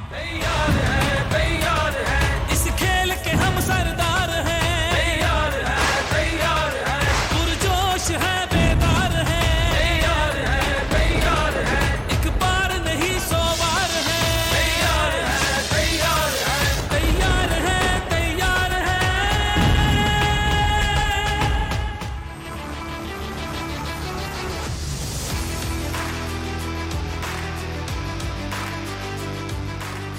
इस खेल के हम सरदार हैं, पुरजोश है, बेदार हैं, एक बार नहीं 100 बार हैं, तैयार हैं।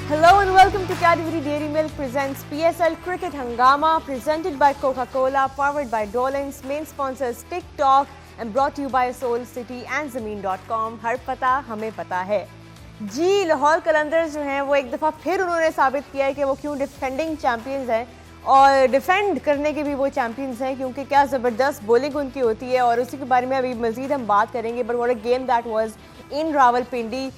Hello and welcome to Cadbury Dairy Milk presents PSL Cricket Hangama, presented by Coca-Cola, powered by Dolans, main sponsors TikTok and brought to you by Soul City and Zameen.com. हर पता हमें पता है जी। लाहौर कलंदर्स जो हैं वो एक दफ़ा फिर उन्होंने साबित किया है कि वो क्यों डिफेंडिंग चैम्पियंस हैं और डिफेंड करने के भी वो चैम्पियंस हैं, क्योंकि क्या ज़बरदस्त बॉलिंग उनकी होती है और उसी के बारे में अभी मज़ीद हम बात करेंगे। But what a game that was in Rawalpindi.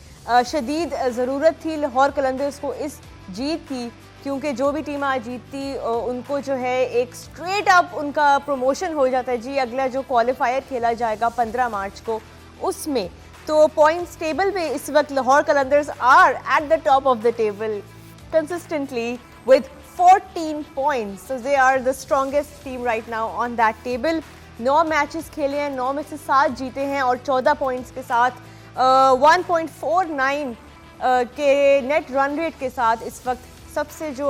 शदीद ज़रूरत थी लाहौर कलंदर्स को इस जीत की, क्योंकि जो भी टीम आज जीतती उनको जो है एक स्ट्रेट अप उनका प्रमोशन हो जाता है जी। अगला जो क्वालिफायर खेला जाएगा 15 मार्च को, उसमें तो पॉइंट्स टेबल में इस वक्त Lahore Qalandars are at the top of the table consistently with 14 points. So they are the strongest team right now on that table. 9 matches खेले हैं, 9 में से 7 जीते हैं और 14 पॉइंट्स के साथ 1.49 के नेट रन रेट के साथ इस वक्त सबसे जो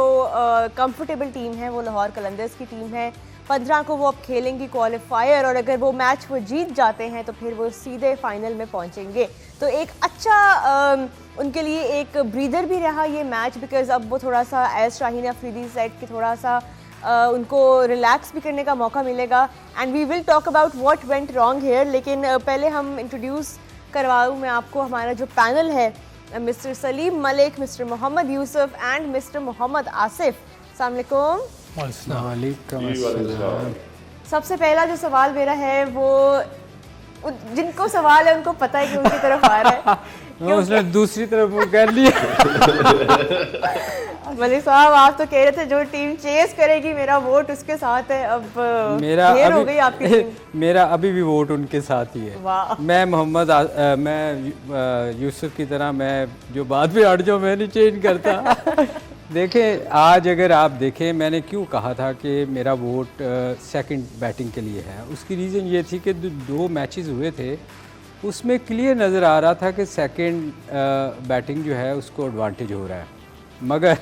कंफर्टेबल टीम है वो लाहौर कलंदर्स की टीम है। 15 को वो अब खेलेंगी क्वालिफायर और अगर वो मैच वो जीत जाते हैं तो फिर वो सीधे फाइनल में पहुंचेंगे। तो एक अच्छा उनके लिए एक ब्रीदर भी रहा ये मैच, बिकॉज अब वो थोड़ा सा एस शाहीन अफरीदी सेट के थोड़ा सा उनको रिलैक्स भी करने का मौका मिलेगा। And we will talk about what went wrong here. लेकिन पहले हम इंट्रोड्यूस करवाऊँ मैं आपको हमारा जो पैनल है, mister Saleem Malik, mister Mohammad Yousuf and mister Mohammad Asif. अस्सलाम वालेकुम। सबसे पहला जो सवाल मेरा है वो जिनको सवाल है उनको पता है कि उनकी तरफ आ रहा है उसने दूसरी तरफ वो कर लिया। मलिक साहब आप तो कह रहे थे जो टीम चेस करेगी मेरा वोट उसके साथ है। अब मेरा ढेर हो गई आपकी टीम। मेरा अभी भी वोट उनके साथ ही है। मैं मैं यूसुफ की तरह मैं जो बात पे अड़ जाऊँ मैं नहीं चेंज करता। देखें आज अगर आप देखें मैंने क्यों कहा था कि मेरा वोट सेकंड बैटिंग के लिए है, उसकी रीज़न ये थी कि 2 मैचेस हुए थे उसमें क्लियर नज़र आ रहा था कि सेकंड बैटिंग जो है उसको एडवांटेज हो रहा है। मगर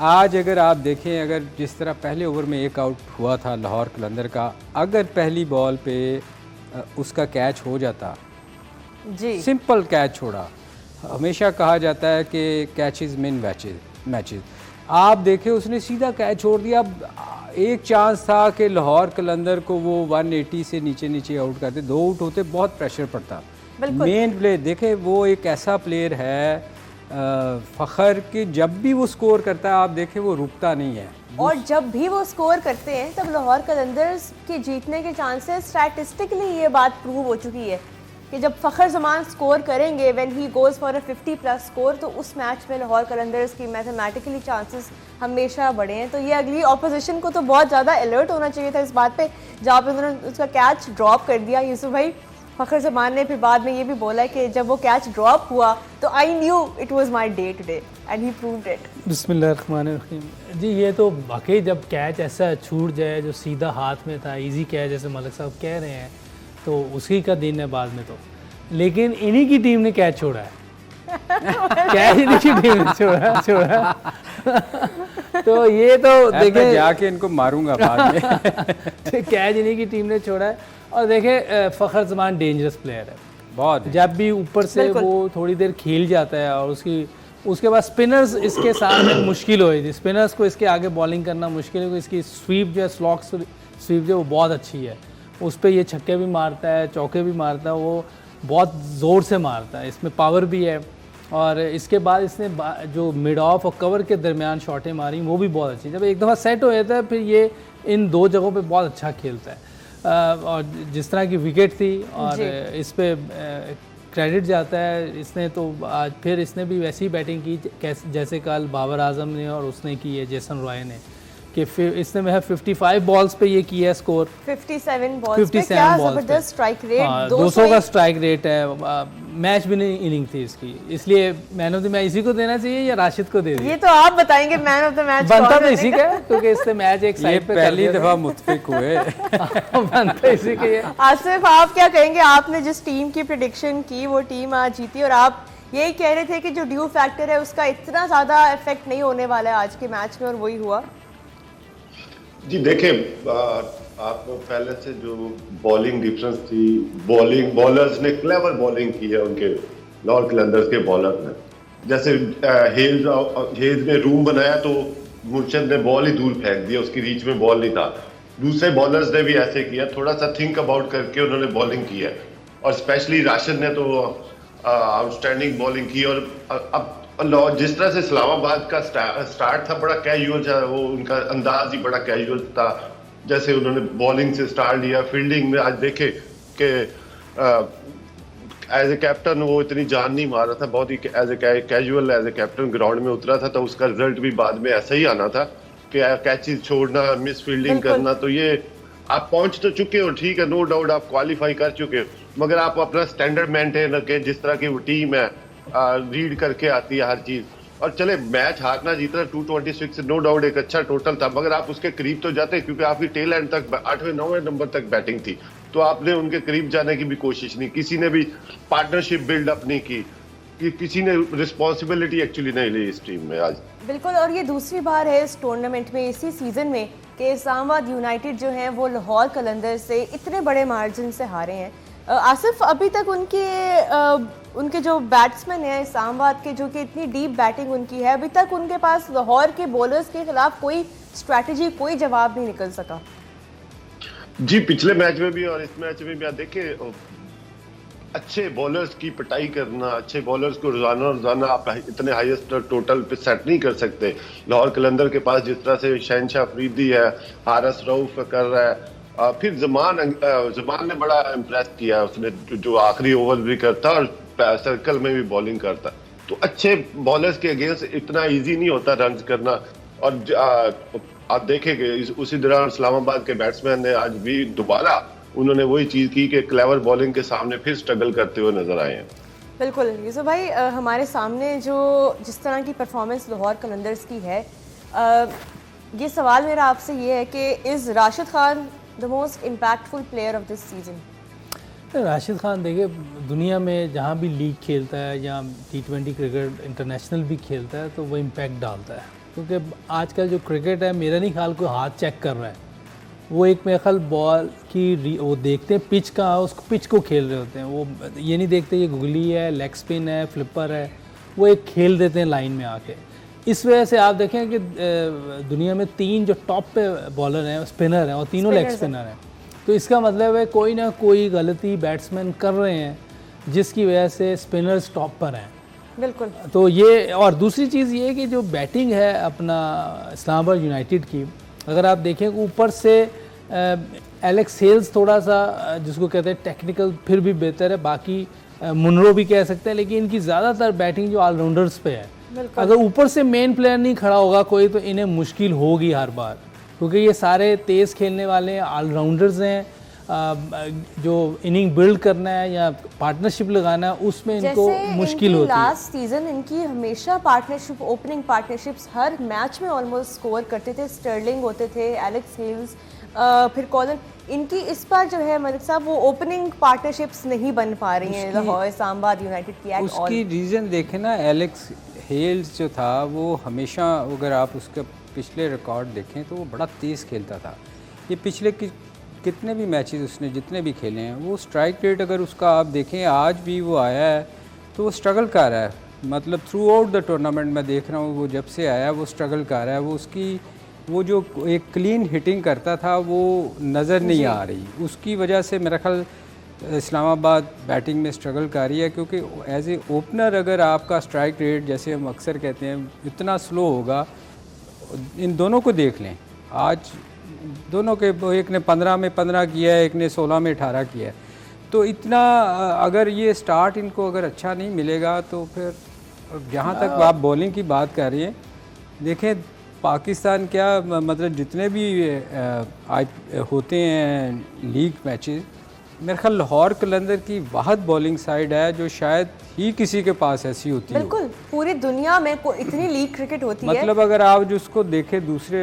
आज अगर आप देखें, अगर जिस तरह पहले ओवर में 1 आउट हुआ था लाहौर कलंदर का, अगर पहली बॉल पे उसका कैच हो जाता जी, सिंपल कैच छोड़ा। हमेशा कहा जाता है कि कैचेस मिन मैचेस। आप देखें उसने सीधा कैच छोड़ दिया। एक चांस था कि लाहौर कलंदर को वो 180 से नीचे आउट करते, 2 आउट होते बहुत प्रेशर पड़ता। मेन प्ले देखें वो एक ऐसा प्लेयर है फ़खर कि जब भी वो स्कोर करता है आप देखें वो रुकता नहीं है, और जब भी वो स्कोर करते हैं तब लाहौर कलंदर्स के जीतने के चांसेस स्टैटिस्टिकली ये बात प्रूव हो चुकी है कि जब फ़खर जमान स्कोर करेंगे when he goes for a 50+ score तो उस मैच में लाहौर कलंदर्स की मैथमेटिकली चांसेस हमेशा बढ़े हैं। तो ये अगली ऑपोजिशन को तो बहुत ज़्यादा अलर्ट होना चाहिए था इस बात पे, जहाँ पे उन्होंने उसका कैच ड्रॉप कर दिया। यूसुफ भाई, फ़खर जमान ने फिर बाद में ये भी बोला कि जब वो कैच ड्रॉप हुआ तो I knew it was my day today and he proved it. बिस्मिल्लाहिर्रहमानिर्रहीम जी। ये तो वाकई जब कैच ऐसा छूट जाए जो सीधा हाथ में था, इजी कैच जैसे मलिक साहब कह रहे हैं, तो उसी का दिन है बाद में तो। लेकिन इन्हीं की टीम ने कैच छोड़ा है। कैच इन्हीं की टीम ने छोड़ा। तो ये तो देखें जाके इनको मारूंगा बाद में। कैच इन्हीं की टीम ने छोड़ा है। और देखें फ़खर जमान डेंजरस प्लेयर है बहुत। जब भी ऊपर से वो थोड़ी देर खेल जाता है और उसके बाद स्पिनर्स इसके सामने मुश्किल हो थी। स्पिनर्स को इसके आगे बॉलिंग करना मुश्किल है, इसकी स्वीप जो है स्लॉक स्वीप जो है वो बहुत अच्छी है। उस पर ये छक्के भी मारता है, चौके भी मारता है, वो बहुत ज़ोर से मारता है, इसमें पावर भी है। और इसके बाद इसने जो मिड ऑफ और कवर के दरमियान शॉटें मारी वो भी बहुत अच्छी। जब एक दफ़ा सेट हो जाता है फिर ये इन 2 जगहों पे बहुत अच्छा खेलता है। और जिस तरह की विकेट थी और इस पे क्रेडिट जाता है। इसने तो आज फिर इसने भी वैसी बैटिंग की जैसे कल बाबर आजम ने और उसने की है जेसन रॉय ने, कि फिर इसने में 55 बॉल्स पे ये किया है स्कोर। 57 बॉल्स पे क्या ज़बरदस्त स्ट्राइक रेट, 200 का स्ट्राइक रेट है। मैच विनिंग इनिंग थी इसकी, इसलिए मैन ऑफ द मैच इसी को देना चाहिए या राशिद को दे दिया? ये तो आप बताएंगे मैन ऑफ द मैच बनता तो इसी का, क्योंकि इससे मैच एक साइड पे पहली दफा मुत्फिक हुए। बनता इसी के। आसिफ, आप क्या कहेंगे? आपने जिस टीम की प्रेडिक्शन की वो टीम आज जीती और आप यही कह रहे थे कि जो ड्यू फैक्टर है उसका इतना ज्यादा इफेक्ट नहीं होने वाला है आज के मैच में, और वही हुआ। जी देखिए, आप पहले से जो बॉलिंग डिफरेंस थी, बॉलर्स ने क्लेवर बॉलिंग की है, उनके लाहौर कलंदर्स के बॉलर ने। जैसे हेल्स ने रूम बनाया तो मुर्शद ने बॉल ही दूर फेंक दिया, उसकी रीच में बॉल नहीं था। दूसरे बॉलर्स ने भी ऐसे किया, थोड़ा सा थिंक अबाउट करके उन्होंने बॉलिंग की है। और स्पेशली राशिद ने तो आउटस्टैंडिंग बॉलिंग की। और अब जिस तरह से इस्लामाबाद का स्टार्ट था, बड़ा कैजुअल था, वो उनका अंदाज ही बड़ा कैजुअल था। जैसे उन्होंने बॉलिंग से स्टार्ट लिया, फील्डिंग में आज देखे कि एज ए कैप्टन वो इतनी जान नहीं मार रहा था, बहुत ही एज ए कैप्टन ग्राउंड में उतरा था, तो उसका रिजल्ट भी बाद में ऐसा ही आना था कि कैचेस छोड़ना, मिस फील्डिंग करना। तो ये आप पहुंच तो चुके हो, ठीक है, नो डाउट आप क्वालिफाई कर चुके हो, मगर आप अपना स्टैंडर्ड मेंटेन रखें, जिस तरह की वो टीम है रीड करके आती है हर चीज। और चले मैच हारना जीतना 226 नो डाउट एक अच्छा टोटल था, मगर आप उसके करीब तो जाते, क्योंकि आपकी टेल एंड तक 8वें-9वें नंबर तक बैटिंग थी, तो आपने उनके करीब जाने की भी कोशिश नहीं, किसी ने भी पार्टनरशिप बिल्डअप नहीं की, कि किसी ने रिस्पॉन्सिबिलिटी एक्चुअली नहीं ली इस टीम में आज। बिल्कुल, और ये दूसरी बार है इस टूर्नामेंट में, इसी सीजन में, कि इस्लामाबाद यूनाइटेड जो है वो लाहौर कलंदर से इतने बड़े मार्जिन से हारे हैं। आसिफ, अभी तक उनके जो बैट्समैन हैं इस्लामाबाद के, जो कि इतनी डीप बैटिंग उनकी है, अभी तक उनके पास लाहौर के बॉलर्स के खिलाफ कोई स्ट्रैटेजी, कोई जवाब नहीं निकल सका। जी, पिछले मैच में भी और इस मैच में भी आप देखिए, अच्छे बॉलर्स की पिटाई करना, अच्छे बॉलर्स को रोजाना आप इतने हाईएस्ट टोटल पे सेट नहीं कर सकते। लाहौर कलंदर के पास जिस तरह से शहनशाह अफरीदी है, हारिस रऊफ कर रहा है, फिर जमान ने बड़ा इम्प्रेस किया, उसने जो आखिरी ओवर भी करता और सर्कल में भी बॉलिंग करता। तो अच्छे बॉलर्स के अगेंस्ट इतना इजी नहीं होता रन करना। और आप देखेंगे उसी दौरान इस्लामाबाद के बैट्समैन ने आज भी दोबारा उन्होंने वही चीज की कि क्लेवर बॉलिंग के सामने फिर स्ट्रगल करते हुए नजर आए हैं। बिल्कुल यूसुफ भाई, हमारे सामने जो जिस तरह की परफॉर्मेंस लाहौर कलंदर्स की है, ये सवाल मेरा आपसे ये है कि is Rashid Khan the most impactful player of this season? Rashid Khan देखिए, दुनिया में जहाँ भी लीग खेलता है या T20 क्रिकेट इंटरनेशनल भी खेलता है, तो वो इम्पैक्ट डालता है। क्योंकि आजकल जो क्रिकेट है, मेरा नहीं ख्याल कोई हाथ चेक कर रहा है, वो एक मेरे ख्याल बॉल की वो देखते हैं पिच का, उसको पिच को खेल रहे होते हैं, वो ये नहीं देखते ये गुगली है, लेग स्पिन है, फ्लिपर है, वो एक खेल देते हैं लाइन में आके। इस वजह से आप देखें कि दुनिया में 3 जो टॉप पे बॉलर हैं, स्पिनर हैं, और तीनों लेग स्पिनर हैं। तो इसका मतलब है कोई ना कोई गलती बैट्समैन कर रहे हैं, जिसकी वजह से स्पिनर्स टॉप पर हैं। बिल्कुल। तो ये, और दूसरी चीज़ ये कि जो बैटिंग है अपना इस्लामाबाद यूनाइटेड की, अगर आप देखें ऊपर से एलेक्स हेल्स थोड़ा सा जिसको कहते हैं टेक्निकल फिर भी बेहतर है, बाकी मुनरो भी कह सकते हैं, लेकिन इनकी ज़्यादातर बैटिंग जो ऑलराउंडर्स पे है। अगर ऊपर से मेन प्लेयर नहीं खड़ा होगा कोई, तो इन्हें मुश्किल होगी हर बार, क्योंकि ये सारे तेज़ खेलने वाले ऑलराउंडर्स हैं। जो इनिंग बिल्ड करना है या पार्टनरशिप लगाना है, उसमें इनको मुश्किल होती है। लास्ट सीजन इनकी हमेशा पार्टनरशिप, ओपनिंग पार्टनरशिप्स हर मैच में ऑलमोस्ट स्कोर करते थे। स्टर्लिंग होते थे, एलेक्स हेल्स, फिर कॉलन। इनकी इस बार जो है मलिक साहब, वो ओपनिंग पार्टनरशिप्स नहीं बन पा रही हैं लाहौर इस्लामाबाद यूनाइटेड की। उसकी रीज़न देखें ना, एलेक्स हेल्स जो था वो हमेशा, अगर आप उसके पिछले रिकॉर्ड देखें तो वो बड़ा तेज़ खेलता था। ये पिछले कितने भी मैचेस उसने जितने भी खेले हैं, वो स्ट्राइक रेट अगर उसका आप देखें, आज भी वो आया है तो वो स्ट्रगल कर रहा है। मतलब थ्रू आउट द टूर्नामेंट मैं देख रहा हूँ, वो जब से आया वो स्ट्रगल कर रहा है। वो उसकी वो जो एक क्लीन हिटिंग करता था वो नज़र नहीं आ रही, उसकी वजह से मेरा ख्याल इस्लामाबाद बैटिंग में स्ट्रगल कर रही है। क्योंकि एज ए ओपनर अगर आपका स्ट्राइक रेट, जैसे हम अक्सर कहते हैं, इतना स्लो होगा, इन दोनों को देख लें, आज दोनों के, एक ने 15 में 15 किया है, एक ने 16 में 18 किया है। तो इतना अगर ये स्टार्ट इनको अगर अच्छा नहीं मिलेगा तो फिर, जहाँ तक आप बॉलिंग की बात कर रही हैं, देखें पाकिस्तान क्या, मतलब जितने भी होते हैं लीग मैचेस, मेरे ख्याल लाहौर कलंदर की वाहद बॉलिंग साइड है जो शायद ही किसी के पास ऐसी होती है। बिल्कुल, पूरी दुनिया में इतनी लीग क्रिकेट होती है। मतलब अगर आप जिसको देखें दूसरे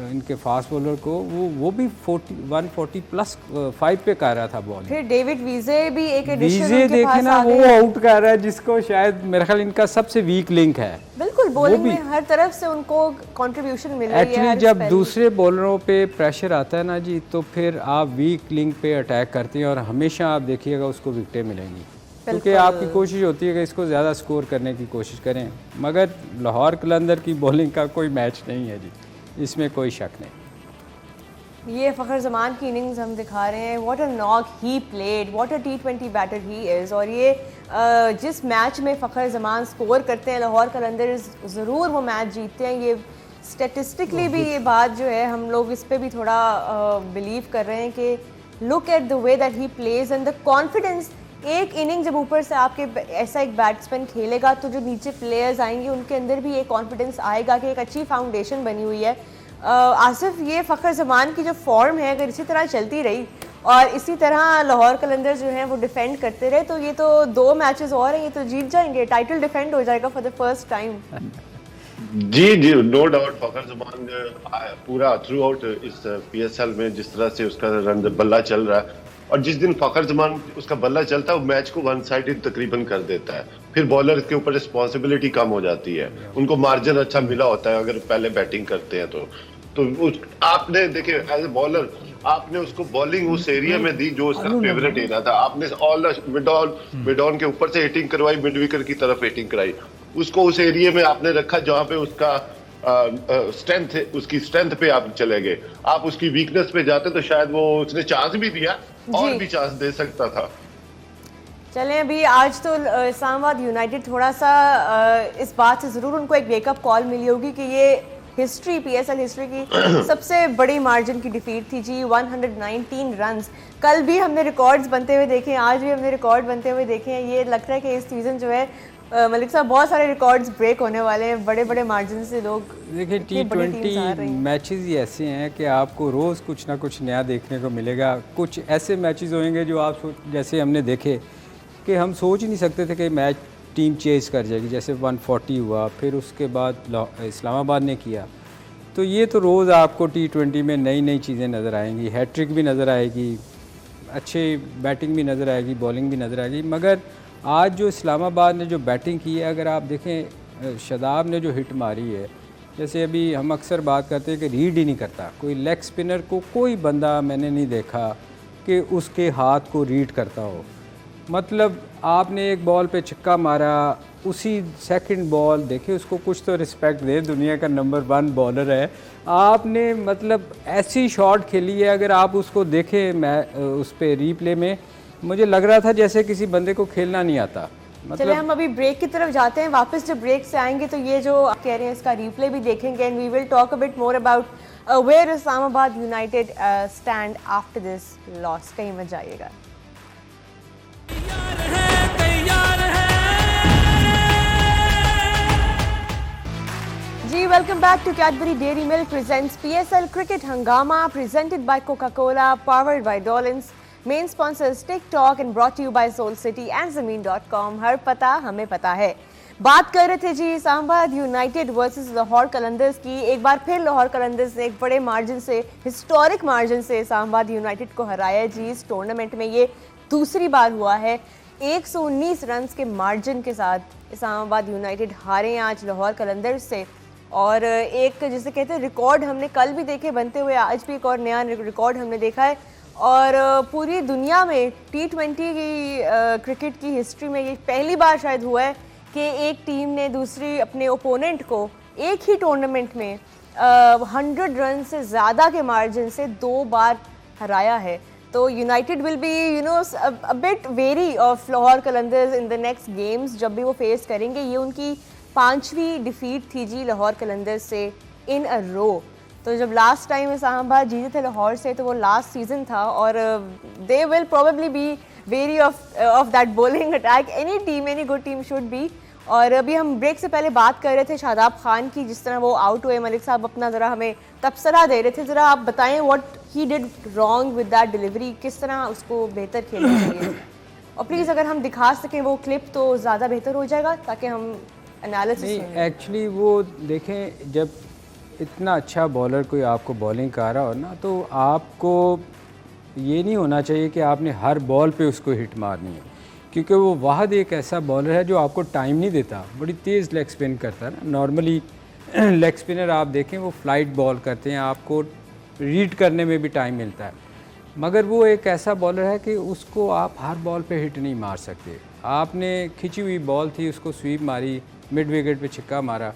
इनके फास्ट बॉलर को, वो भी 140 प्लस 5 पे कर रहा था बॉल। फिर डेविड वीजे भी एक एडिशन वीजे देखे ना, वो आउट कर रहा है जिसको शायद मेरे ख्याल इनका सबसे वीक लिंक है। बिल्कुल, बॉलिंग में हर तरफ से उनको कंट्रीब्यूशन मिल रही है। एक्चुअली जब दूसरे बॉलरों पे प्रेशर आता है ना जी, तो फिर आप वीक लिंक पे अटैक करते हैं और हमेशा आप देखिएगा उसको विकेटें मिलेंगी, क्योंकि आपकी कोशिश होती है कि इसको ज़्यादा स्कोर करने की कोशिश करें। मगर लाहौर कलंदर की बॉलिंग का कोई मैच नहीं है जी, इसमें कोई शक नहीं। ये फ़खर जमान की इनिंग्स हम दिखा रहे हैं। What a knock he played, what a T20 batter he is. और ये जिस मैच में फ़खर जमान स्कोर करते हैं लाहौर कलंदर्स ज़रूर वो मैच जीतते हैं। ये स्टेटिस्टिकली भी ये बात जो है हम लोग इस पर भी थोड़ा बिलीव कर रहे हैं कि look at the way that he plays and the confidence. एक इनिंग जब ऊपर से आपके ऐसा एक बैट्समैन खेलेगा तो जो नीचे प्लेयर्स आएंगे उनके अंदर भी एक कॉन्फिडेंस आएगा कि एक अच्छी फाउंडेशन बनी हुई है। आसिफ, ये फ़खर जमान की जो फॉर्म है अगर इसी तरह चलती रही और इसी तरह लाहौर कलंदर्स जो हैं वो डिफेंड करते रहे तो ये तो 2 मैचेस और हैं, ये तो जीत जाएंगे, टाइटल डिफेंड हो जाएगा फॉर द फर्स्ट टाइम। जी नो डाउट फ़खर जमान पूरा थ्रू आउट इस PSL में जिस तरह से उसका रन बल्ला चल रहा है, और जिस दिन फ़खर जमान उसका बल्ला चलता है वो मैच को वन साइडेड तकरीबन कर देता है। फिर बॉलर के ऊपर रिस्पॉन्सिबिलिटी कम हो जाती है, उनको मार्जिन अच्छा मिला होता है अगर पहले बैटिंग करते हैं तो आपने देखे एज ए बॉलर आपने उसको बॉलिंग उस एरिया में दी जो उसका फेवरेट एरिया था। आपने ऑल मिड ऑन के ऊपर से हिटिंग करवाई, मिड विकेट की तरफ हिटिंग कराई, उसको उस एरिया में आपने रखा जहां पे उसका स्ट्रेंथ है, उसकी स्ट्रेंथ पे आप चले गए। आप उसकी वीकनेस पे जाते तो शायद वो उसने चांस भी दिया और भी चांस दे सकता था। चलें, अभी आज तो इस्लामाबाद यूनाइटेड थोड़ा सा इस बात से ज़रूर उनको एक वेकअप कॉल मिली होगी कि ये हिस्ट्री PSL हिस्ट्री की सबसे बड़ी मार्जिन की डिफीट थी जी, 119 रन्स। कल भी हमने रिकॉर्ड्स बनते हुए देखे, आज भी हमने रिकॉर्ड बनते हुए देखे हैं। ये लगता है कि इस सीज़न जो है मलिक साहब बहुत सारे रिकॉर्ड्स ब्रेक होने वाले हैं, बड़े बड़े मार्जिन से। लोग देखिए T20 मैचेस ही ऐसे हैं कि आपको रोज़ कुछ ना कुछ नया देखने को मिलेगा। कुछ ऐसे मैचेस होंगे जो आप जैसे हमने देखे कि हम सोच ही नहीं सकते थे कि मैच टीम चेज कर जाएगी, जैसे 140 हुआ, फिर उसके बाद इस्लामाबाद ने किया। तो ये तो रोज़ आपको T20 में नई नई चीज़ें नज़र आएंगी, हैट्रिक भी नज़र आएगी, अच्छे बैटिंग भी नज़र आएगी, बॉलिंग भी नज़र आएगी। मगर आज जो इस्लामाबाद ने जो बैटिंग की है, अगर आप देखें शादाब ने जो हिट मारी है, जैसे अभी हम अक्सर बात करते हैं कि रीड ही नहीं करता कोई लेग स्पिनर को, कोई बंदा मैंने नहीं देखा कि उसके हाथ को रीड करता हो। मतलब आपने एक बॉल पे छक्का मारा, उसी सेकंड बॉल देखे उसको कुछ तो रिस्पेक्ट दे, दुनिया का नंबर 1 बॉलर है। आपने मतलब ऐसी शॉट खेली है, अगर आप उसको देखें मैं उस पे रीप्ले में, मुझे लग रहा था जैसे किसी बंदे को खेलना नहीं आता। मतलब चले हम अभी ब्रेक की तरफ जाते हैं, वापस जब ब्रेक से आएंगे तो ये जो आप कह रहे हैं इसका रीप्ले भी देखेंगे and we will talk a bit more about where Islamabad United stand after this loss. कहीं मत जाइएगा। जी welcome back to Cadbury Dairy Milk presents PSL cricket Hungama presented by Coca-Cola, powered by Dolans, main sponsors TikTok and brought to you by Soul City and Zameen.com। हर पता हमें पता है। बात कर रहे थे जी इस्लामाबाद यूनाइटेड वर्सेस लाहौर कलंदर्स की। एक बार फिर लाहौर कलंदर्स ने एक बड़े मार्जिन से, हिस्टोरिक मार्जिन से इस्लामाबाद यूनाइटेड को हराया जी। इस टूर्नामेंट में ये दूसरी बार हुआ है। 119 रन के मार्जिन के साथ इस्लामाबाद यूनाइटेड हारे आज लाहौर कलंदर्स से। और एक जिसे कहते हैं रिकॉर्ड हमने कल भी देखे बनते हुए, आज भी एक और नया रिकॉर्ड हमने देखा है। और पूरी दुनिया में T20 की क्रिकेट की हिस्ट्री में ये पहली बार शायद हुआ है कि एक टीम ने दूसरी अपने ओपोनेंट को एक ही टूर्नामेंट में 100 रन से ज़्यादा के मार्जिन से 2 बार हराया है। तो United will be a bit very of Lahore Qalandars in the next games जब भी वो फेस करेंगे। ये उनकी 5वीं डिफीट थी जी लाहौर कलंदर्स से इन अ रो। तो जब लास्ट टाइम इस्लामाबाद जीते थे लाहौर से तो वो लास्ट सीजन था और they will probably be very of that bowling attack. Any good team should be. और अभी हम ब्रेक से पहले बात कर रहे थे शादाब खान की, जिस तरह वो आउट हुए। मलिक साहब अपना ज़रा हमें तबसरा दे रहे थे, ज़रा आप बताएं what he did wrong with that delivery, किस तरह उसको बेहतर खेलना चाहिए। और प्लीज़ अगर हम दिखा सकें वो क्लिप तो ज़्यादा बेहतर हो जाएगा, ताकि हम एनालिसिस। एक्चुअली वो देखें, जब इतना अच्छा बॉलर कोई आपको बॉलिंग कर रहा हो ना, तो आपको ये नहीं होना चाहिए कि आपने हर बॉल पे उसको हिट मारनी है, क्योंकि वो वाहद एक ऐसा बॉलर है जो आपको टाइम नहीं देता, बड़ी तेज़ लेग स्पिन करता है ना। नॉर्मली लेग स्पिनर आप देखें वो फ्लाइट बॉल करते हैं, आपको रीड करने में भी टाइम मिलता है, मगर वो एक ऐसा बॉलर है कि उसको आप हर बॉल पे हिट नहीं मार सकते। आपने खिंची हुई बॉल थी, उसको स्वीप मारी, मिड विकेट पे छिक्का मारा,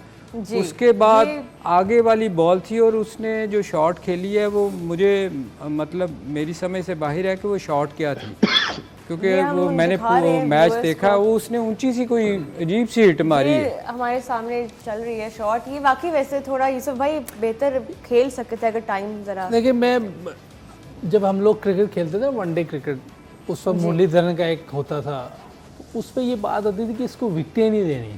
उसके बाद आगे वाली बॉल थी और उसने जो शॉट खेली है वो मुझे मतलब मेरी समझ से बाहर है कि वो शॉट क्या थी, क्योंकि वो मैंने मैच देखा, वो उसने ऊंची सी कोई अजीब सी हिट मारी है। हमारे सामने चल रही है शॉट, ये वाकई वैसे थोड़ा यूसुफ भाई बेहतर खेल सकते थे अगर टाइम जरा। देखिए, मैं जब हम लोग क्रिकेट खेलते थे, वनडे क्रिकेट, उस वक्त मुरलीधरन का एक होता था, उस पर ये बात होती थी कि इसको विकेटें नहीं देनी,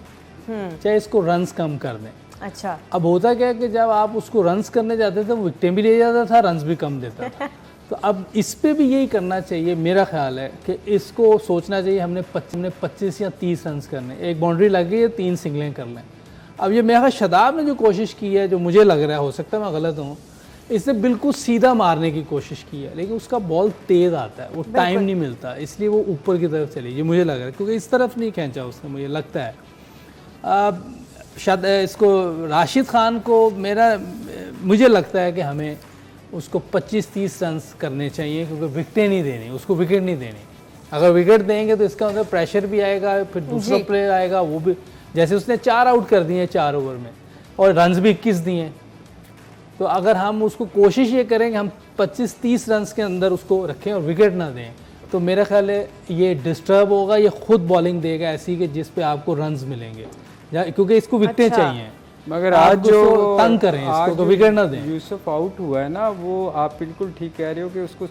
चाहे इसको रन्स कम कर दें। अच्छा, अब होता क्या है कि जब आप उसको रन्स करने जाते थे, वो विकेटें भी ले जाता था, रन्स भी कम देता था। तो अब इस पे भी यही करना चाहिए, मेरा ख्याल है कि इसको सोचना चाहिए हमने 25 या 30 रन्स करने, एक बाउंड्री लग गई है, 3 सिंगलें कर लें। अब ये मेरा शदाब ने जो कोशिश की है, जो मुझे लग रहा है, हो सकता है मैं गलत हूँ, इसने बिल्कुल सीधा मारने की कोशिश की है, लेकिन उसका बॉल तेज़ आता है, वो टाइम नहीं मिलता, इसलिए वो ऊपर की तरफ चली, ये मुझे लग रहा है, क्योंकि इस तरफ नहीं खींचा उसने, मुझे लगता है। शायद इसको राशिद खान को मुझे लगता है कि हमें उसको 25-30 रन करने चाहिए, क्योंकि विकेटें नहीं देनी, उसको विकेट नहीं देनी। अगर विकेट देंगे तो इसका मतलब प्रेशर भी आएगा, फिर दूसरा प्लेयर आएगा, वो भी, जैसे उसने 4 आउट कर दिए 4 ओवर में और रन्स भी 21 दिए। तो अगर हम उसको कोशिश ये करें कि हम 25-30 रन के अंदर उसको रखें और विकेट ना दें, तो मेरा ख्याल है ये डिस्टर्ब होगा, ये खुद बॉलिंग देगा ऐसी कि जिस पे आपको रन्स मिलेंगे, क्योंकि इसको विकेटें चाहिए। मगर आज जो तंग करें इसको, तो विकेट ना दें। यूसुफ आउट हुआ है ना, वो आप बिल्कुल ठीक कह रहे हो कि उसको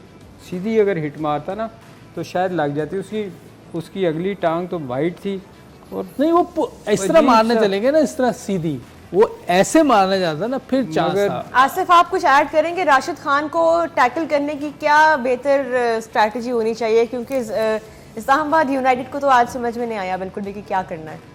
सीधी अगर हिट मारता ना तो शायद लग जाती, उसकी अगली टांग तो वाइड थी, और नहीं वो इस तरह मारने चलेंगे ना, इस तरह सीधी, वो ऐसे मारने जाता ना, फिर चांस। आसिफ, आप कुछ ऐड करेंगे राशिद खान को टैकल करने की क्या बेहतर स्ट्रैटेजी होनी चाहिए, क्योंकि इस्लामाबाद यूनाइटेड को तो आज समझ में नहीं आया बिल्कुल भी कि क्या करना है।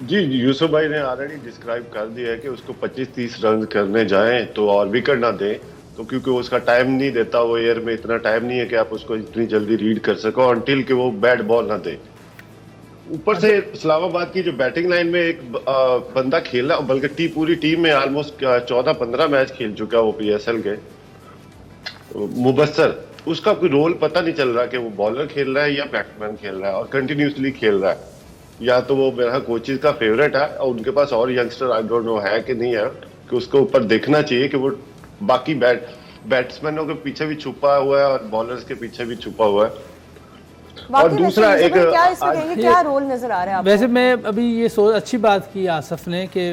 जी, यूसुफ भाई ने ऑलरेडी डिस्क्राइब कर दिया है कि उसको 25-30 रन करने जाएं तो और विकेट ना दें, तो क्योंकि उसका टाइम नहीं देता, वो एयर में इतना टाइम नहीं है कि आप उसको इतनी जल्दी रीड कर सको अनटिल कि वो बैड बॉल ना दे। ऊपर से इस्लामाबाद की जो बैटिंग लाइन में एक बंदा खेला, बल्कि पूरी टीम में ऑलमोस्ट 14-15 मैच खेल चुका है वो PSL के, मुबस्सर, उसका कोई रोल पता नहीं चल रहा कि वो बॉलर खेल रहा है या बैट्समैन खेल रहा है, और कंटिन्यूसली खेल रहा है। या तो वो मेरा कोचेज का फेवरेट है और उनके पास और यंगस्टर आई डोंट नो है कि नहीं है, कि उसको ऊपर देखना चाहिए कि वो बाकी बैट्समैनों के पीछे भी छुपा हुआ है और बॉलर्स के पीछे भी छुपा हुआ है। और दूसरा एक क्या रोल नजर आ रहा है आपको? वैसे मैं अभी ये अच्छी बात की आसफ ने कि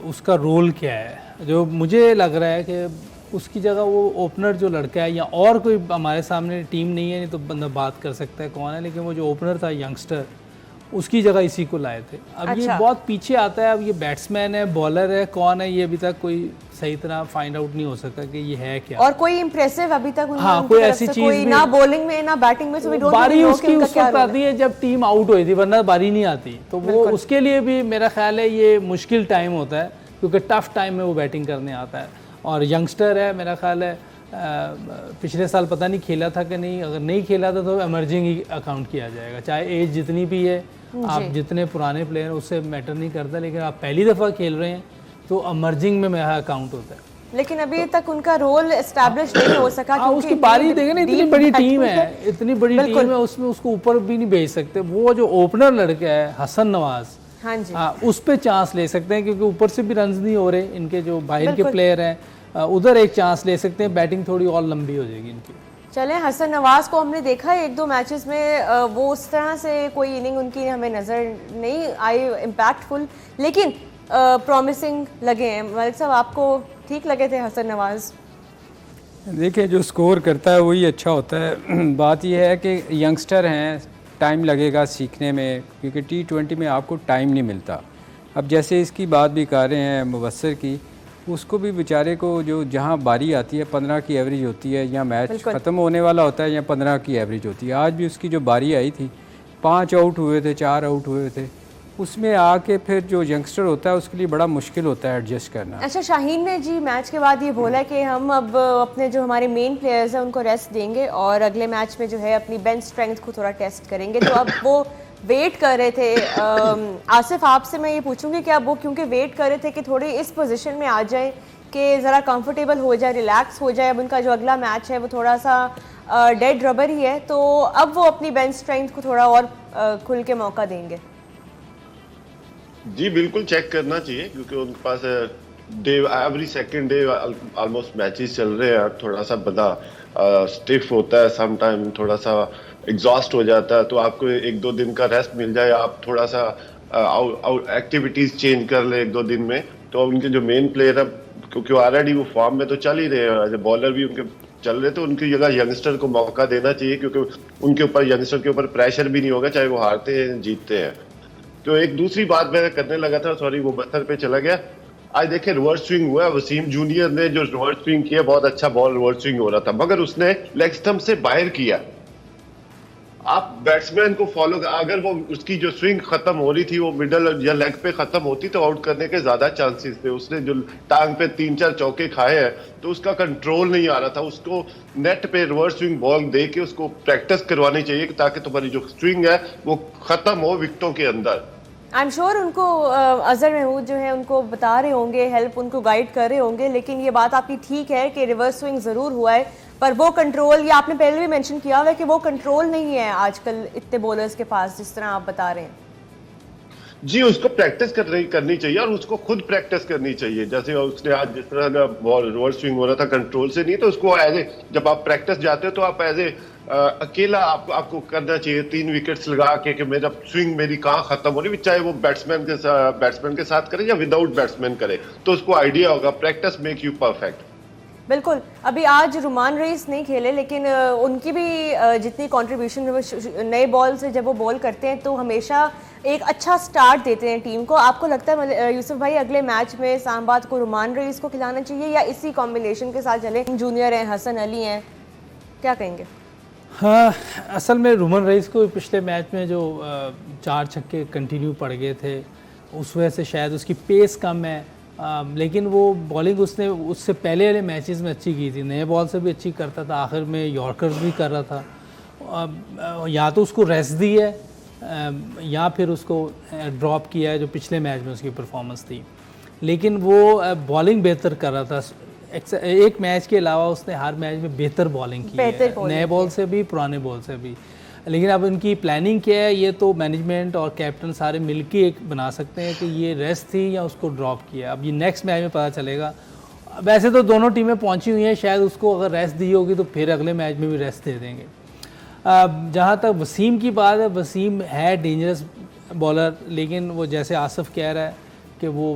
उसका रोल क्या है, जो मुझे लग रहा है कि उसकी जगह वो ओपनर जो लड़का है, या और कोई हमारे सामने टीम नहीं है, नहीं तो बंदा बात कर सकता है कौन है, लेकिन वो जो ओपनर था यंगस्टर, उसकी जगह इसी को लाए थे। अब ये बहुत पीछे आता है, अब ये बैट्समैन है, बॉलर है, कौन है, ये अभी तक कोई सही तरह फाइंड आउट नहीं हो सका कि ये है क्या, और कोई इंप्रेसिव अभी तक कोई ऐसी चीज ना बॉलिंग में ना बैटिंग में, बारी उसकी उस वक्त आती है जब टीम आउट हुई थी, वरना बारी नहीं आती। तो वो उसके लिए भी मेरा ख्याल है ये मुश्किल टाइम होता है, क्योंकि टफ टाइम में वो बैटिंग करने आता है, और यंगस्टर है, मेरा ख्याल है पिछले साल पता नहीं खेला था कि नहीं, अगर नहीं खेला था तो एमर्जिंग ही अकाउंट किया जाएगा, चाहे एज जितनी भी है, आप जितने पुराने प्लेयर उससे मैटर नहीं करता, लेकिन आप पहली दफ़ा खेल रहे हैं तो एमर्जिंग में मेरा अकाउंट होता है। लेकिन अभी तक उनका रोल एस्टैब्लिश नहीं हो सका, क्योंकि उसकी बारी देखें ना, इतनी बड़ी टीम है, इतनी बड़ी टीम है, उसमें उसको ऊपर भी नहीं भेज सकते। वो जो ओपनर लड़का है हसन नवाज, हाँ जी, उस पर चांस ले सकते हैं, क्योंकि ऊपर से भी रन नहीं हो रहे इनके जो बाहर के प्लेयर हैं, उधर एक चांस ले सकते हैं, बैटिंग थोड़ी और लंबी हो जाएगी इनकी। चलें, हसन नवाज को हमने देखा है 1-2 मैचेस में, वो उस तरह से कोई इनिंग उनकी हमें नज़र नहीं आई इम्पैक्टफुल, लेकिन प्रॉमिसिंग लगे हैं। मलिक साहब, आपको ठीक लगे थे हसन नवाज? देखिए, जो स्कोर करता है वही अच्छा होता है। बात यह है कि यंगस्टर हैं, टाइम लगेगा सीखने में, क्योंकि T20 में आपको टाइम नहीं मिलता। अब जैसे इसकी बात भी कर रहे हैं मुबस्सिर की, उसको भी बेचारे को जो जहाँ बारी आती है 15 की एवरेज होती है, या मैच ख़त्म होने वाला होता है या 15 की एवरेज होती है। आज भी उसकी जो बारी आई थी 5 आउट हुए थे, 4 आउट हुए थे, उसमें आके फिर जो यंगस्टर होता है उसके लिए बड़ा मुश्किल होता है एडजस्ट करना। अच्छा, शाहीन ने जी मैच के बाद ये बोला कि हम अब अपने जो हमारे मेन प्लेयर्स हैं उनको रेस्ट देंगे और अगले मैच में जो है अपनी बेंच स्ट्रेंथ को थोड़ा टेस्ट करेंगे। तो अब वो वेट कर रहे थे। आसिफ, आपसे मैं ये पूछूंगी कि अब वो क्योंकि वेट कर रहे थे कि थोड़ी इस पोजीशन में आ जाए कि ज़रा कंफर्टेबल हो जाए, रिलैक्स हो जाए, अब उनका जो अगला मैच है वो थोड़ा सा डेड रबर ही है, तो अब वो अपनी बेंच स्ट्रेंथ को थोड़ा और खुल के मौका देंगे। जी बिल्कुल चेक करना चाहिए, क्योंकि उनके पास day every second day almost matches चल रहे हैं। थोड़ा सा बंदा स्टिफ होता है, सम टाइम थोड़ा सा एग्जॉस्ट हो जाता है, तो आपको 1-2 दिन का रेस्ट मिल जाए, आप थोड़ा सा एक्टिविटीज चेंज कर ले 1-2 दिन में, तो उनके जो मेन प्लेयर है, क्योंकि ऑलरेडी वो फॉर्म में तो चल ही रहे हैं, एज ए बॉलर भी उनके चल रहे, तो उनकी जगह यंगस्टर को मौका देना चाहिए, क्योंकि उनके ऊपर यंगस्टर के ऊपर प्रेशर भी नहीं होगा, चाहे वो हारते हैं जीतते हैं। तो एक दूसरी बात मैं करने लगा था, सॉरी वो बत्तर पे चला गया। आज देखे रिवर्स स्विंग हुआ, वसीम जूनियर ने जो रिवर्स स्विंग किया, बहुत अच्छा बॉल रिवर्स स्विंग हो रहा था, मगर उसने लेग स्टंप से बाहर किया। आप बैट्समैन को फॉलो, अगर वो उसकी जो स्विंग खत्म हो रही थी वो मिडल या लेग पे खत्म होती तो आउट करने के ज्यादा चांसेस थे। उसने जो टांग पे 3-4 चौके खाए हैं, तो उसका कंट्रोल नहीं आ रहा था। उसको नेट पे रिवर्स स्विंग बॉल दे के उसको प्रैक्टिस करवानी चाहिए, ताकि तुम्हारी जो स्विंग है वो खत्म हो विकेटों के अंदर। आई एम श्योर उनको अजहर महमूद जो है उनको बता रहे होंगे, हेल्प उनको गाइड कर रहे होंगे, लेकिन ये बात आपकी ठीक है कि रिवर्स स्विंग ज़रूर हुआ है, पर वो कंट्रोल, ये आपने पहले भी मेंशन किया हुआ है कि वो कंट्रोल नहीं है आजकल इतने बॉलर्स के पास, जिस तरह आप बता रहे हैं। जी उसको प्रैक्टिस करनी चाहिए, और उसको खुद प्रैक्टिस करनी चाहिए। जैसे उसने आज जिस तरह बॉल रिवर्स स्विंग हो रहा था, कंट्रोल से नहीं, तो उसको एज ए, जब आप प्रैक्टिस जाते हो तो आप एज ए अकेला आपको करना चाहिए, 3 विकेट्स लगा के मेरा स्विंग मेरी कहाँ खत्म हो रही, चाहे वो बैट्समैन के साथ करे या विदाउट बैट्समैन करे, तो उसको आइडिया होगा। Practice make you perfect. बिल्कुल। अभी आज रुमान रईस नहीं खेले, लेकिन उनकी भी जितनी कंट्रीब्यूशन, नए बॉल से जब वो बॉल करते हैं तो हमेशा एक अच्छा स्टार्ट देते हैं टीम को। आपको लगता है यूसुफ भाई अगले मैच में इस्लामाबाद को रुमान रईस को खिलाना चाहिए या इसी कॉम्बिनेशन के साथ चले? जूनियर हैं, हसन अली हैं, क्या कहेंगे? हाँ, असल में रुमान रईस को पिछले मैच में जो 4 छक्के कंटिन्यू पड़ गए थे, उस वजह से शायद उसकी पेस कम है, लेकिन वो बॉलिंग उसने उससे पहले वाले मैचेस में अच्छी की थी, नए बॉल से भी अच्छी करता था, आखिर में यॉर्कर्स भी कर रहा था। या तो उसको रेस्ट दी है या फिर उसको ड्रॉप किया है, जो पिछले मैच में उसकी परफॉर्मेंस थी, लेकिन वो बॉलिंग बेहतर कर रहा था। एक मैच के अलावा उसने हर मैच में बेहतर बॉलिंग की है, नए बॉल से भी पुराने बॉल से भी। लेकिन अब इनकी प्लानिंग क्या है, ये तो मैनेजमेंट और कैप्टन सारे मिलके एक बना सकते हैं कि ये रेस्ट थी या उसको ड्रॉप किया। अब ये नेक्स्ट मैच में पता चलेगा। वैसे तो दोनों टीमें पहुंची हुई हैं, शायद उसको अगर रेस्ट दी होगी तो फिर अगले मैच में भी रेस्ट दे देंगे। जहाँ तक वसीम की बात है, वसीम है डेंजरस बॉलर, लेकिन वो जैसे आसिफ कह रहा है कि वो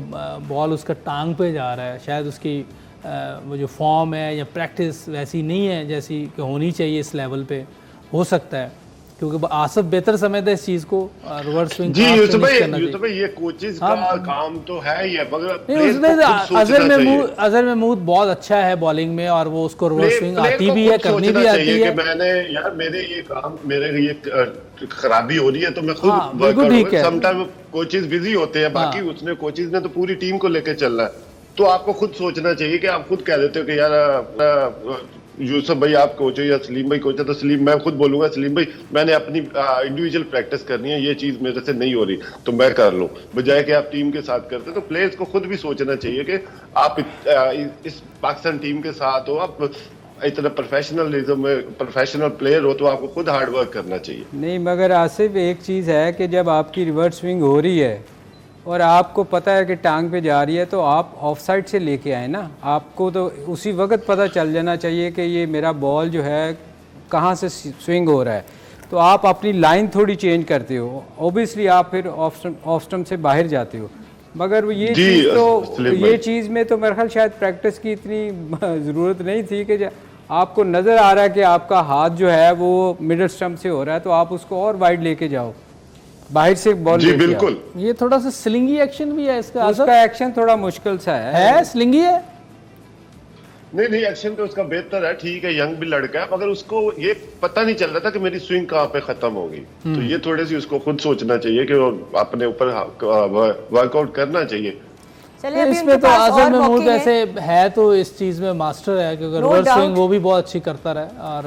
बॉल उसका टांग पे जा रहा है, शायद उसकी वो जो फॉर्म है या प्रैक्टिस वैसी नहीं है जैसी कि होनी चाहिए इस लेवल पे, हो सकता है, क्योंकि आसिफ बेहतर समझता है इस चीज़ को। रिवर्स स्विंग जी यूसुफ भाई ये कोचेस का काम तो है ही है, मगर अजहर महमूद बहुत अच्छा है बॉलिंग में, और वो उसको रिवर्स स्विंग आती भी है, करनी भी आती है। मैंने यार मेरे ये खराबी हो रही है तो मैं खुद बिल्कुल ठीक है। समटाइम कोचेस बिजी होते हैं, बाकी उसने कोचेस ने तो पूरी टीम को लेकर चलना है, तो आपको खुद सोचना चाहिए कि आप खुद कह देते हो कि यार यूसुफ भाई आप कोच हो या सलीम भाई कोच है, तो सलीम, मैं खुद बोलूंगा सलीम भाई मैंने अपनी इंडिविजुअल प्रैक्टिस करनी है, ये चीज मेरे से नहीं हो रही तो मैं कर लूं, बजाय कि आप टीम के साथ करते। तो प्लेयर्स को खुद भी सोचना चाहिए कि आप इस पाकिस्तान टीम के साथ हो, आप इतना प्रोफेशनलिज्म में प्रोफेशनल प्लेयर हो, तो आपको खुद हार्ड वर्क करना चाहिए। नहीं, मगर आसिफ एक चीज़ है कि जब आपकी रिवर्स स्विंग हो रही है और आपको पता है कि टांग पे जा रही है, तो आप ऑफ साइड से लेके आए ना, आपको तो उसी वक्त पता चल जाना चाहिए कि ये मेरा बॉल जो है कहाँ से स्विंग हो रहा है, तो आप अपनी लाइन थोड़ी चेंज करते हो, ओबियसली आप फिर ऑफ स्टंप से बाहर जाते हो। मगर ये चीज़ में तो मेरे ख्याल शायद प्रैक्टिस की इतनी ज़रूरत नहीं थी कि आपको नज़र आ रहा है कि आपका हाथ जो है वो मिडल स्टंप से हो रहा है, तो आप उसको और वाइड लेके जाओ, बाहर से बॉल जी बिल्कुल। ये थोड़ा सा स्लिंगी एक्शन भी है इसका, उसका एक्शन थोड़ा मुश्किल सा है स्लिंगी है। नहीं एक्शन तो उसका बेहतर है, ठीक है, यंग भी लड़का है, मगर उसको ये पता नहीं चल रहा था कि मेरी स्विंग कहाँ पे खत्म होगी। तो ये थोड़ी सी उसको खुद सोचना चाहिए कि वो अपने ऊपर वर्कआउट करना चाहिए। चलिए अभी इसमें तो आजम महमूद ऐसे है तो इस चीज में मास्टर है, क्योंकि रिवर्स स्विंग वो भी बहुत अच्छी करता रहा और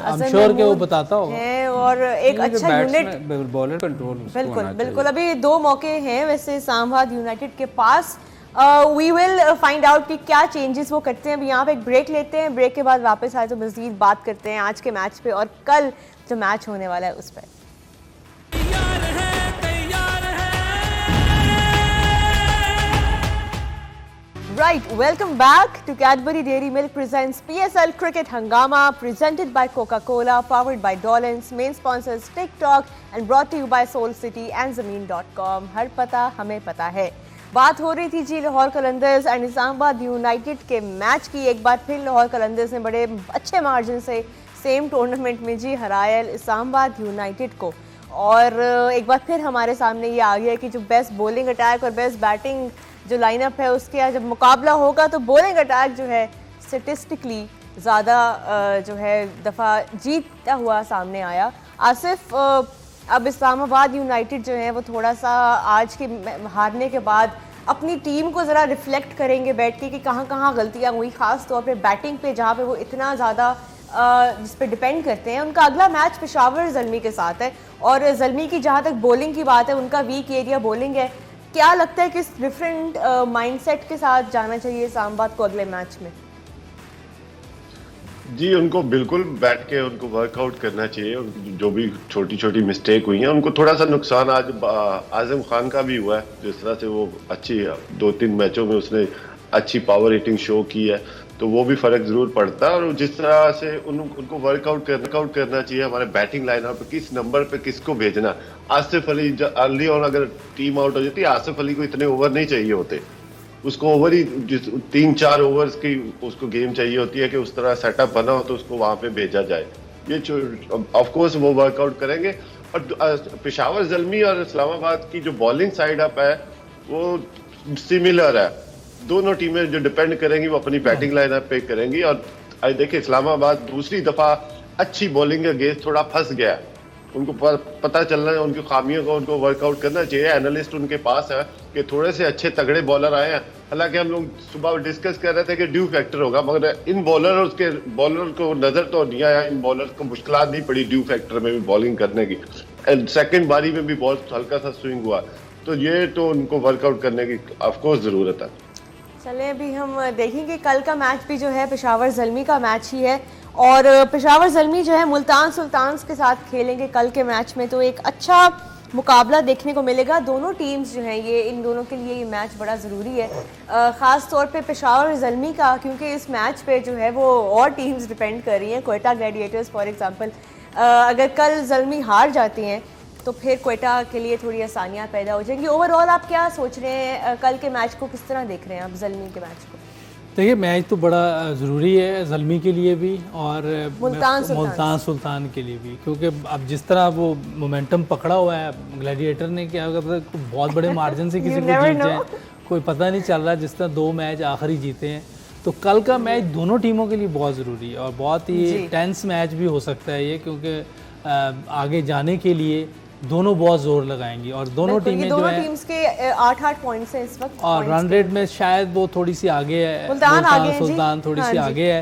आई एम श्योर कि वो बताता होगा है। और एक अच्छा यूनिट बॉलर कंट्रोल बिल्कुल अभी 2 मौके हैं वैसे इस्लामाबाद यूनाइटेड के पास। वी विल फाइंड आउट कि क्या चेंजेस वो करते हैं। अभी यहाँ पे एक ब्रेक लेते हैं, ब्रेक के बाद वापस आए तो मजीद बात करते हैं आज के मैच पे और कल जो मैच होने वाला है उस पर। तैयार है तैयार है। Right, welcome back to Cadbury Dairy Milk presents PSL Cricket Hangama, presented by Coca-Cola, powered by Dolans, main sponsors TikTok and brought to you by Soul City and Zameen.com. हर पता हमें पता है। बात हो रही थी जी लाहौर कलंदर्स एंड इस्लामाबाद यूनाइटेड के match की। एक बार फिर लाहौर कलंदर्स ने बड़े अच्छे मार्जिन से सेम टूर्नामेंट में जी हराया इस्लामाबाद यूनाइटेड को। और एक बार फिर हमारे सामने ये आ गया कि जो बेस्ट बॉलिंग अटैक और बेस्ट बैटिंग जो लाइनअप है उसके जब मुकाबला होगा तो बॉलिंग अटैक जो है स्टेटिस्टिकली ज़्यादा जो है दफ़ा जीतता हुआ सामने आया। आसिफ, अब इस्लामाबाद यूनाइटेड जो है वो थोड़ा सा आज के हारने के बाद अपनी टीम को ज़रा रिफ्लेक्ट करेंगे बैठ के कि कहाँ कहाँ गलतियाँ हुई, ख़ास तौर पे बैटिंग पे जहाँ पे वो इतना ज़्यादा जिस पे डिपेंड करते हैं। उनका अगला मैच पेशावर ज़ल्मी के साथ है और ज़ल्मी की जहाँ तक बॉलिंग की बात है उनका वीक एरिया बॉलिंग है। क्या लगता है किस डिफरेंट माइंडसेट के साथ जाना चाहिए इस्लामाबाद को अगले मैच में? जी उनको बिल्कुल बैठ के उनको वर्कआउट करना चाहिए। उनकी जो भी छोटी छोटी मिस्टेक हुई है उनको थोड़ा सा नुकसान आज आजम खान का भी हुआ है, जिस तरह से वो अच्छी 2-3 मैचों में उसने अच्छी पावर हिटिंग शो की है, तो वो भी फर्क जरूर पड़ता है। और जिस तरह से उनको वर्कआउट करना चाहिए हमारे बैटिंग लाइनअप पे, किस नंबर पे किसको भेजना। आसिफ अली अर्ली ऑन अगर टीम आउट हो जाती है, आसिफ अली को इतने ओवर नहीं चाहिए होते, उसको ओवर ही 3-4 ओवर्स की उसको गेम चाहिए होती है कि उस तरह सेटअप बना हो तो उसको वहां पे भेजा जाए। ये ऑफ कोर्स वो वर्कआउट करेंगे। और पेशावर ज़ल्मी और इस्लामाबाद की जो बॉलिंग साइड अप है वो सिमिलर है। दोनों टीमें जो डिपेंड करेंगी वो अपनी बैटिंग लाइनअप पे करेंगी। और देखिए इस्लामाबाद दूसरी दफा अच्छी बॉलिंग का गेज थोड़ा फंस गया, उनको पता चलना है उनकी खामियों को उनको वर्कआउट करना चाहिए। एनालिस्ट उनके पास है कि थोड़े से अच्छे तगड़े बॉलर आए हैं। हालांकि हम लोग सुबह डिस्कस कर रहे थे कि ड्यू फैक्टर होगा, मगर इन बॉलर को नजर तो नहीं आया, इन बॉलर को मुश्किल नहीं पड़ी ड्यू फैक्टर में भी बॉलिंग करने की। एंड सेकंड बारी में भी बहुत हल्का सा स्विंग हुआ, तो ये तो उनको वर्कआउट करने की ऑफकोर्स जरूरत है। चलें अभी हम देखेंगे कल का मैच भी जो है पेशावर ज़ल्मी का मैच ही है और पेशावर ज़ल्मी जो है मुल्तान सुल्तान्स के साथ खेलेंगे कल के मैच में, तो एक अच्छा मुकाबला देखने को मिलेगा। दोनों टीम्स जो हैं ये इन दोनों के लिए ये मैच बड़ा ज़रूरी है, ख़ास तौर पे पेशावर ज़ल्मी का, क्योंकि इस मैच पे जो है वो और टीम्स डिपेंड कर रही हैं। कोयटा ग्लैडिएटर्स फॉर एग्जांपल, अगर कल ज़ल्मी हार जाती हैं तो फिर कोयटा के लिए थोड़ी आसानियाँ पैदा हो जाएंगी। ओवरऑल आप क्या सोच रहे हैं, कल के मैच को किस तरह देख रहे हैं आप ज़ल्मी के मैच को? देखिए मैच तो बड़ा ज़रूरी है ज़ल्मी के लिए भी और मुल्तान सुल्तान के लिए भी, क्योंकि अब जिस तरह वो मोमेंटम पकड़ा हुआ है ग्लैडिएटर ने, क्या बहुत बड़े मार्जिन से किसी को जीत जाए कोई पता नहीं चल रहा। जिस तरह 2 मैच आखिरी जीते हैं, तो कल का मैच दोनों टीमों के लिए बहुत ज़रूरी है और बहुत ही टेंस मैच भी हो सकता है ये, क्योंकि आगे जाने के लिए दोनों बहुत जोर लगाएंगी और दोनों टीमें जो है टीम्स के 8-8 पॉइंट्स हैं इस वक्त और रन रेट में शायद वो थोड़ी सी आगे है, मुल्तान सुल्तान थोड़ी सी आगे है।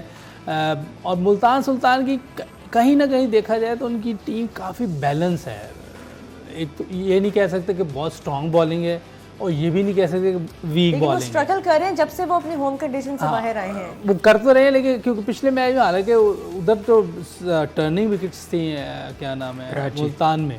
और मुल्तान सुल्तान की कहीं ना कहीं देखा जाए तो उनकी टीम काफ़ी बैलेंस है। एक तो ये नहीं कह सकते कि बहुत स्ट्रॉन्ग बॉलिंग है और ये भी नहीं कह सकते कि वीक बॉलिंग। स्ट्रगल कर रहे हैं जब से वो अपनी होम कंडीशन से बाहर आए हैं, वो कर तो रहे हैं, लेकिन क्योंकि पिछले मैच में हालांकि उधर तो टर्निंग विकेट्स थी, क्या नाम है, मुल्तान में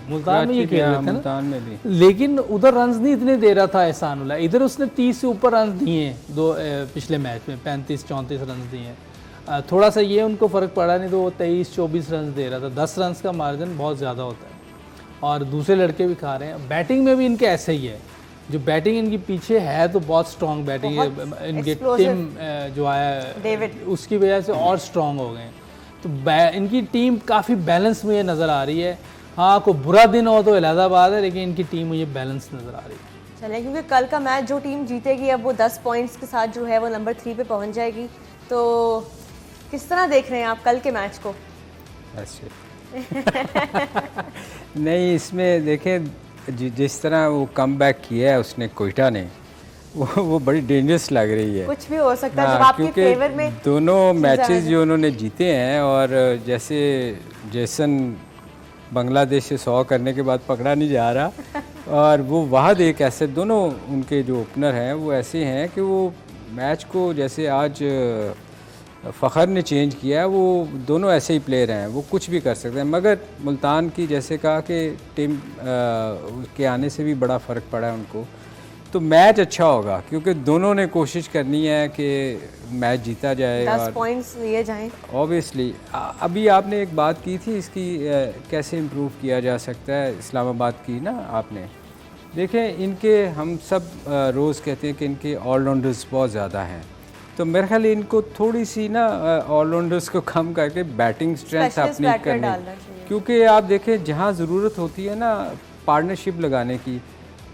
ये खेल रहे थे मुल्तान में भी, लेकिन उधर रन्स नहीं इतने दे रहा था एहसानुल्लाह। इधर उसने 30 से ऊपर रन दिए हैं पिछले मैच में, 35-34 रन दिए हैं। थोड़ा सा ये उनको फ़र्क पड़ा, नहीं तो वो 23-24 रन दे रहा था। 10 रन का मार्जिन बहुत ज़्यादा होता है और दूसरे लड़के भी खा रहे हैं। बैटिंग में भी इनके ऐसे ही है, जो बैटिंग इनकी पीछे है तो बहुत स्ट्रॉन्ग बैटिंग है। इनके टीम जो आया डेविड उसकी वजह से और स्ट्रॉन्ग हो गए। तो इनकी टीम काफ़ी बैलेंस मुझे नज़र आ रही है। हाँ, कोई बुरा दिन हो तो अलग बात है, लेकिन इनकी टीम मुझे बैलेंस नज़र आ रही है। चलें, क्योंकि कल का मैच जो टीम जीतेगी अब वो 10 पॉइंट्स के साथ जो है वो नंबर 3 पे पहुंच जाएगी। तो किस तरह देख रहे हैं आप कल के मैच को? ऐसे नहीं, इसमें देखें जिस तरह वो कम बैक किया है उसने कोयटा ने, वो बड़ी डेंजरस लग रही है। कुछ भी हो सकता है जब आपके फेवर में दोनों मैचेस जो उन्होंने जीते हैं, और जैसे जेसन बांग्लादेश से 100 करने के बाद पकड़ा नहीं जा रहा और वो वाहद एक ऐसे, दोनों उनके जो ओपनर हैं वो ऐसे हैं कि वो मैच को, जैसे आज फ़खर ने चेंज किया है, वो दोनों ऐसे ही प्लेयर हैं, वो कुछ भी कर सकते हैं। मगर मुल्तान की जैसे कहा कि टीम के आने से भी बड़ा फ़र्क पड़ा है उनको, तो मैच अच्छा होगा क्योंकि दोनों ने कोशिश करनी है कि मैच जीता जाए 10 पॉइंट्स लिए जाएं। ऑब्वियसली अभी आपने एक बात की थी इसकी कैसे इम्प्रूव किया जा सकता है, इस्लामाबाद की ना आपने, देखें इनके हम सब रोज़ कहते हैं कि इनके ऑलराउंडर्स बहुत ज़्यादा हैं, तो मेरे ख्याल इनको थोड़ी सी ना ऑलराउंडर्स को कम करके बैटिंग स्ट्रेंथ अपनी करनी, क्योंकि आप देखें जहाँ ज़रूरत होती है ना पार्टनरशिप लगाने की,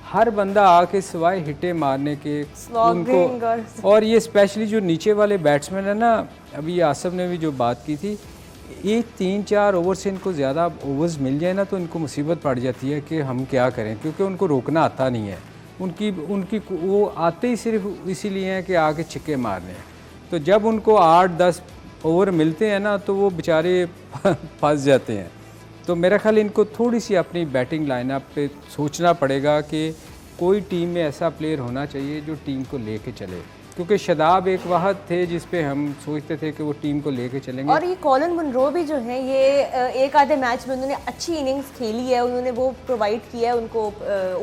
हर बंदा आके सिवाय हिटे मारने के उनको, और ये स्पेशली जो नीचे वाले बैट्समैन है ना, अभी आसफ ने भी जो बात की थी, ये 3-4 ओवर से इनको ज़्यादा ओवर्स मिल जाए ना तो इनको मुसीबत पड़ जाती है कि हम क्या करें, क्योंकि उनको रोकना आता नहीं है। उनकी वो आते ही सिर्फ इसीलिए हैं कि आके छिक्के मारने हैं, तो जब उनको 8-10 ओवर मिलते हैं ना तो वो बेचारे फंस जाते हैं। तो मेरा ख्याल इनको थोड़ी सी अपनी बैटिंग लाइनअप पे सोचना पड़ेगा कि कोई टीम में ऐसा प्लेयर होना चाहिए जो टीम को लेके चले, क्योंकि शदाब एक वाहद थे जिस पे हम सोचते थे कि वो टीम को लेके चलेंगे। और ये कॉलिन मुनरो भी जो है, ये एक आधे मैच में उन्होंने अच्छी इनिंग्स खेली है, उन्होंने वो प्रोवाइड किया है उनको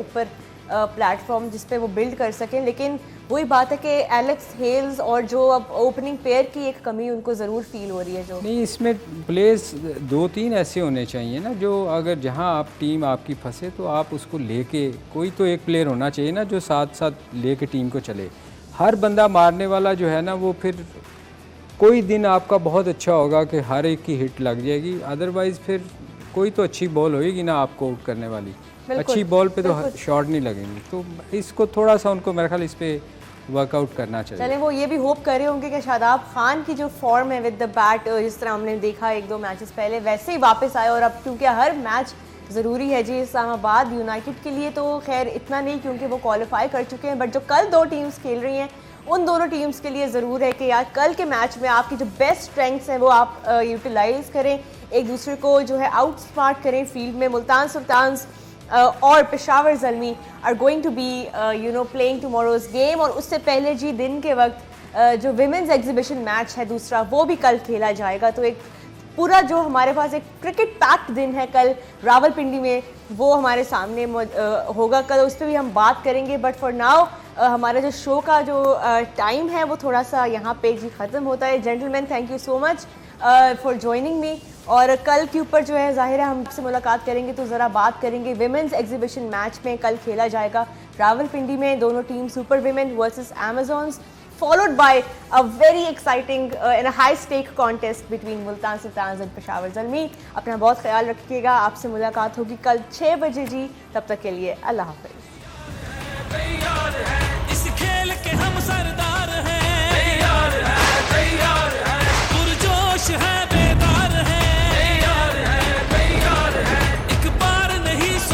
ऊपर प्लेटफॉर्म जिस पे वो बिल्ड कर सकें, लेकिन वही बात है कि एलेक्स हेल्स और जो अब ओपनिंग पेयर की एक कमी उनको ज़रूर फील हो रही है। जो नहीं, इसमें प्लेयर्स 2-3 ऐसे होने चाहिए ना, जो अगर जहां आप टीम आपकी फंसे तो आप उसको लेके, कोई तो एक प्लेयर होना चाहिए ना जो साथ साथ लेके टीम को चले। हर बंदा मारने वाला जो है ना, वो फिर कोई दिन आपका बहुत अच्छा होगा कि हर एक की हिट लग जाएगी, अदरवाइज़ फिर कोई तो अच्छी बॉल होएगी ना आपको आउट करने वाली, अच्छी बॉल पे तो शॉट नहीं लगेंगी। तो इसको थोड़ा सा उनको मेरे ख्याल इस पे वर्कआउट करना चाहिए। चलें, वो ये भी होप कर रहे होंगे कि शादाब खान की जो फॉर्म है विद द बैट, जिस तरह हमने देखा 1-2 मैचेस पहले, वैसे ही वापस आए। और अब क्योंकि हर मैच ज़रूरी है जी इस्लामाबाद यूनाइटेड के लिए, तो खैर इतना नहीं क्योंकि वो क्वालिफाई कर चुके हैं, बट जो कल 2 टीम्स खेल रही हैं उन दोनों टीम्स के लिए ज़रूर है कि यार कल के मैच में आपकी जो बेस्ट स्ट्रेंथ्स हैं वो आप यूटिलाइज करें, एक दूसरे को जो है आउट स्मार्ट करें फील्ड में। मुल्तान सुल्तान्स और Peshawar Zalmi are going to be playing tomorrow's game. और उससे पहले जी दिन के वक्त जो विमेंस एग्जीबिशन मैच है दूसरा, वो भी कल खेला जाएगा। तो एक पूरा जो हमारे पास एक क्रिकेट पैक्ड दिन है कल रावलपिंडी में, वो हमारे सामने होगा कल, उस पर भी हम बात करेंगे। बट फॉर नाउ हमारा जो शो का जो टाइम है वो थोड़ा सा यहाँ पे जी ख़त्म होता है। Gentleman, thank you so much for joining me. और कल के ऊपर जो है ज़ाहिर है हम आपसे मुलाकात करेंगे तो ज़रा बात करेंगे विमेंस एग्जीबिशन मैच में कल खेला जाएगा रावलपिंडी में, दोनों team super women versus Amazons, followed by a very exciting and a high stake contest between Multan Sultans and Peshawar Zalmi. अपना बहुत ख्याल रखिएगा, आपसे मुलाकात होगी कल 6 बजे जी, तब तक के लिए अल्लाह हाफ़िज़।